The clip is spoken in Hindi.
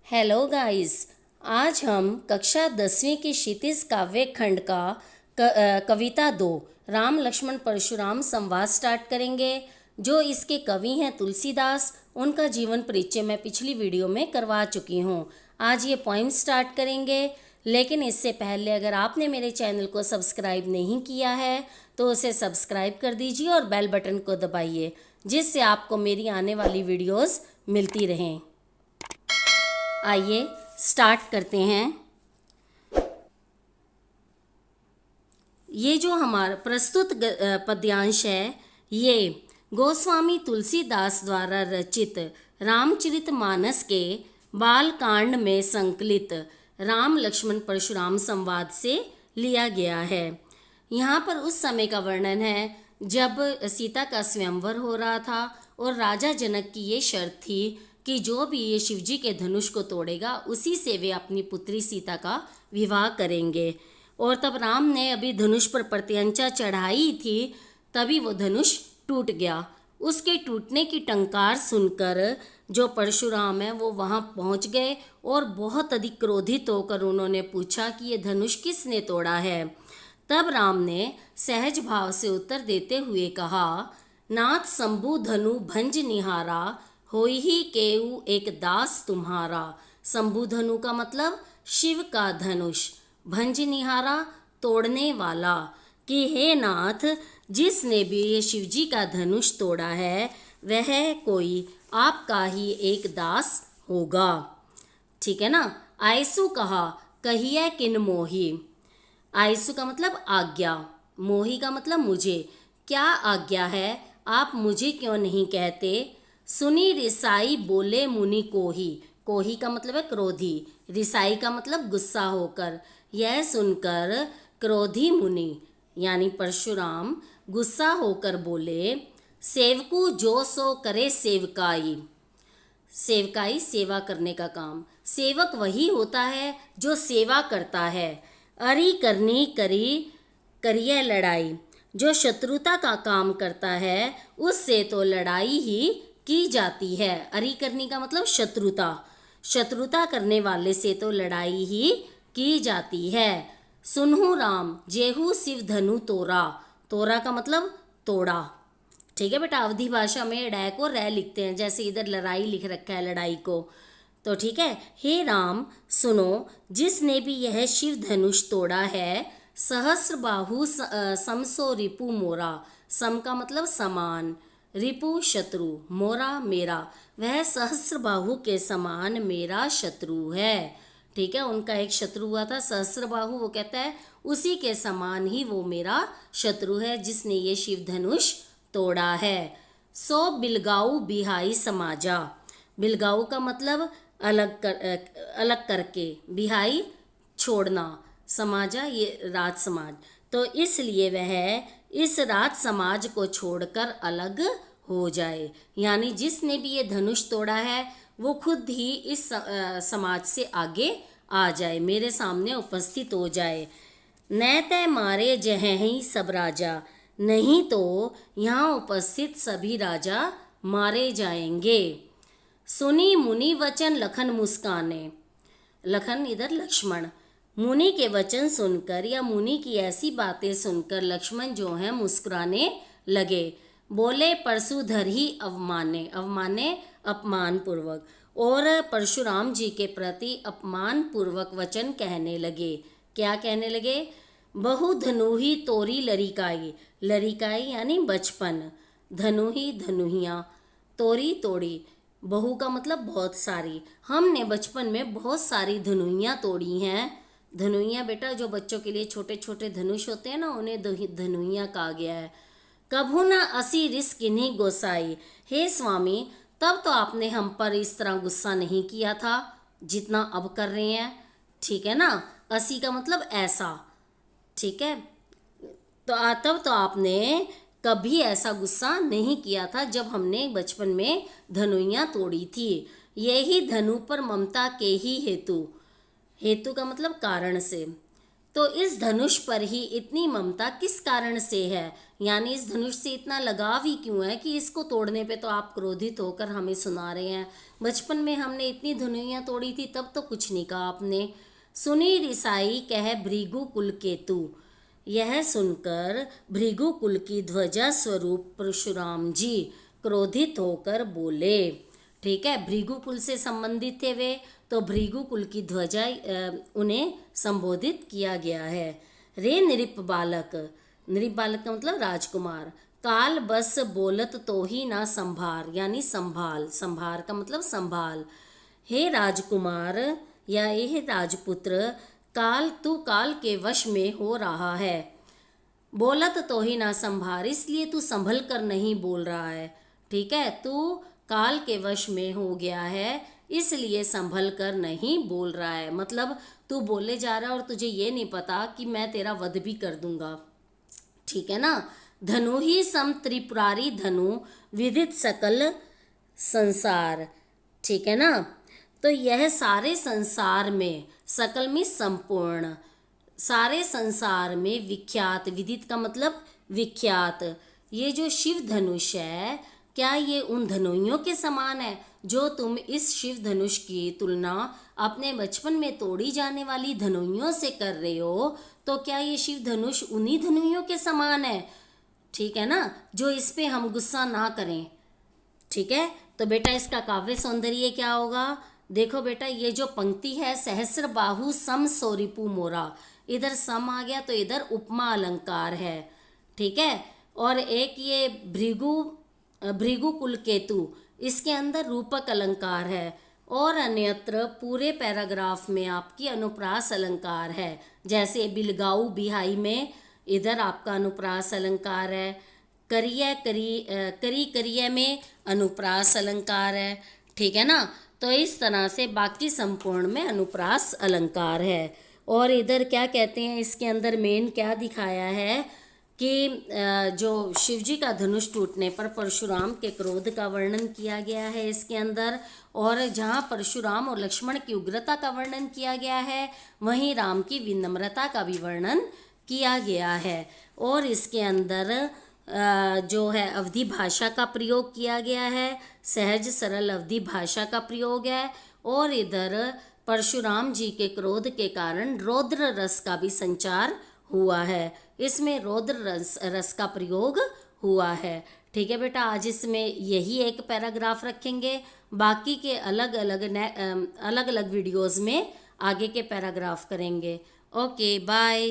Hello guys. आज हम कक्षा 10वीं की क्षितिज काव्य खंड का कविता 2 राम लक्ष्मण परशुराम संवाद स्टार्ट करेंगे। जो इसके कवि हैं तुलसीदास, उनका जीवन परिचय मैं पिछली वीडियो में करवा चुकी हूँ। आज ये पोइम स्टार्ट करेंगे, लेकिन इससे पहले अगर आपने मेरे चैनल को सब्सक्राइब नहीं किया है तो उसे सब्सक्राइब कर दीजिए और बेल बटन को दबाइए, जिससे आपको मेरी आने वाली वीडियोस मिलती रहें। आइए स्टार्ट करते हैं। ये जो हमारा प्रस्तुत पद्यांश है, ये गोस्वामी तुलसीदास द्वारा रचित रामचरितमानस के बालकांड में संकलित राम लक्ष्मण परशुराम संवाद से लिया गया है। यहाँ पर उस समय का वर्णन है जब सीता का स्वयंवर हो रहा था और राजा जनक की ये शर्त थी कि जो भी ये शिवजी के धनुष को तोड़ेगा उसी से वे अपनी पुत्री सीता का विवाह करेंगे। और तब राम ने अभी धनुष पर प्रत्यंचा चढ़ाई थी, तभी वो धनुष टूट गया। उसके टूटने की टंकार सुनकर जो परशुराम है वो वहाँ पहुँच गए और बहुत अधिक क्रोधित होकर उन्होंने पूछा कि ये धनुष किसने तोड़ा है। तब राम ने सहज भाव से उत्तर देते हुए कहा, नाथ शंभु धनु भंज निहारा, होई ही केऊ एक दास तुम्हारा। शंभु धनु का मतलब शिव का धनुष, भंज निहारा तोड़ने वाला, कि हे नाथ जिसने भी ये शिवजी का धनुष तोड़ा है वह कोई आपका ही एक दास होगा। ठीक है ना। आयसु कहा कहिए किन मोही। आयसु का मतलब आज्ञा, मोही का मतलब मुझे। क्या आज्ञा है, आप मुझे क्यों नहीं कहते। सुनी रिसाई बोले मुनि कोही। कोही का मतलब है क्रोधी, रिसाई का मतलब गुस्सा होकर। यह सुनकर क्रोधी मुनि यानी परशुराम गुस्सा होकर बोले, सेवकू जो सो करे सेवकाई। सेवकाई सेवा करने का काम। सेवक वही होता है जो सेवा करता है। अरी करनी करी करिए लड़ाई। जो शत्रुता का काम करता है उससे तो लड़ाई ही की जाती है। अरी करनी का मतलब शत्रुता, शत्रुता करने वाले से तो लड़ाई ही की जाती है। सुनहु राम जेहू शिव धनु तोरा। तोरा का मतलब तोड़ा। ठीक है बेटा, अवधी भाषा में डै को रै लिखते हैं, जैसे इधर लड़ाई लिख रखा है लड़ाई को। तो ठीक है, हे राम सुनो, जिसने भी यह शिव धनुष तोड़ा है, सहस्र बाहु समसो रिपु मोरा। सम का मतलब समान, रिपु शत्रु, मोरा मेरा, वह सहस्र बाहु के समान मेरा शत्रु है। ठीक है, उनका एक शत्रु हुआ था सहस्र बाहु, वो कहता है उसी के समान ही वो मेरा शत्रु है जिसने ये शिव धनुष तोड़ा है। सो बिलगाऊ बिहाई समाजा। बिलगाऊ का मतलब अलग करके, बिहाई छोड़ना, समाजा ये राज समाज। तो इसलिए वह इस राज समाज को छोड़कर अलग हो जाए, यानी जिसने भी ये धनुष तोड़ा है वो खुद ही इस समाज से आगे आ जाए, मेरे सामने उपस्थित हो जाए। न तय मारे जह ही सब राजा, नहीं तो यहाँ उपस्थित सभी राजा मारे जाएंगे। सुनी मुनि वचन लखन मुस्काने। लखन इधर लक्ष्मण। मुनि के वचन सुनकर या मुनि की ऐसी बातें सुनकर लक्ष्मण जो हैं मुस्कुराने लगे। बोले परशुधर ही अवमाने। अवमाने अपमान पूर्वक, और परशुराम जी के प्रति अपमान पूर्वक वचन कहने लगे। क्या कहने लगे। बहु धनुही तोरी लरिकाई। लरिकाई यानी बचपन, धनुही धनुहिया, तोरी तोड़ी। बहु का मतलब बहुत सारी। हमने बचपन में बहुत सारी धनुइयाँ तोड़ी हैं। धनुइयाँ बेटा जो बच्चों के लिए छोटे छोटे धनुष होते हैं ना, उन्हें धनुइयाँ कहा गया है। कभू न असी रिस किन्हीं गोसाई। हे स्वामी, तब तो आपने हम पर इस तरह गुस्सा नहीं किया था जितना अब कर रहे हैं। ठीक है ना। असी का मतलब ऐसा। ठीक है, तो तब तो आपने कभी ऐसा गुस्सा नहीं किया था जब हमने बचपन में धनुइयाँ तोड़ी थी। यही धनु पर ममता के ही हेतु। हेतु का मतलब कारण से। तो इस धनुष पर ही इतनी ममता किस कारण से है, यानी इस धनुष से इतना लगाव ही क्यों है कि इसको तोड़ने पे तो आप क्रोधित होकर हमें सुना रहे हैं। बचपन में हमने इतनी धनुइयाँ तोड़ी थी तब तो कुछ नहीं कहा आपने। सुनी रिसाई कह भृगु कुल केतु। यह सुनकर भृगु कुल की ध्वजा स्वरूप परशुराम जी क्रोधित होकर बोले। ठीक है, भृगु कुल से संबंधित थे वे, तो भृगु कुल की ध्वजा उन्हें संबोधित किया गया है। रे नृप बालक, नृप बालक का मतलब राजकुमार, काल बस बोलत तो ही ना संभार, यानी संभाल, संभार का मतलब संभाल। हे राजकुमार या हे राजपुत्र, काल तू काल के वश में हो रहा है। बोलत तो ही ना संभार, इसलिए तू संभल कर नहीं बोल रहा है। ठीक है, तू काल के वश में हो गया है इसलिए संभल कर नहीं बोल रहा है, मतलब तू बोले जा रहा है और तुझे ये नहीं पता कि मैं तेरा वध भी कर दूंगा। ठीक है ना। धनु ही सम त्रिपुरारी धनु विदित सकल संसार। ठीक है ना। तो यह सारे संसार में, सकल में संपूर्ण, सारे संसार में विख्यात, विदित का मतलब विख्यात, ये जो शिव धनुष है क्या ये उन धनुइयों के समान है जो तुम इस शिव धनुष की तुलना अपने बचपन में तोड़ी जाने वाली धनुइयों से कर रहे हो, तो क्या ये शिव धनुष उन्हीं धनुइयों के समान है। ठीक है ना, जो इस पे हम गुस्सा ना करें। ठीक है, तो बेटा इसका काव्य सौंदर्य क्या होगा। देखो बेटा, ये जो पंक्ति है, सहस्र बाहु सम सोरिपु मोरा, इधर सम आ गया तो इधर उपमा अलंकार है। ठीक है, और एक ये भृगु कुल केतु, इसके अंदर रूपक अलंकार है, और अन्यत्र पूरे पैराग्राफ में आपकी अनुप्रास अलंकार है। जैसे बिलगाऊ बिहाई में इधर आपका अनुप्रास अलंकार है, करी करिय में अनुप्रास अलंकार है। ठीक है ना। तो इस तरह से बाकी संपूर्ण में अनुप्रास अलंकार है। और इधर क्या कहते हैं, इसके अंदर मेन क्या दिखाया है कि जो शिवजी का धनुष टूटने पर परशुराम के क्रोध का वर्णन किया गया है इसके अंदर, और जहाँ परशुराम और लक्ष्मण की उग्रता का वर्णन किया गया है वहीं राम की विनम्रता का भी वर्णन किया गया है। और इसके अंदर जो है अवधि भाषा का प्रयोग किया गया है, सहज सरल अवधि भाषा का प्रयोग है। और इधर परशुराम जी के क्रोध के कारण रौद्र रस का भी संचार हुआ है, इसमें रौद्र रस का प्रयोग हुआ है। ठीक है बेटा, आज इसमें यही एक पैराग्राफ रखेंगे, बाकी के अलग अलग वीडियोस में आगे के पैराग्राफ करेंगे। Okay bye.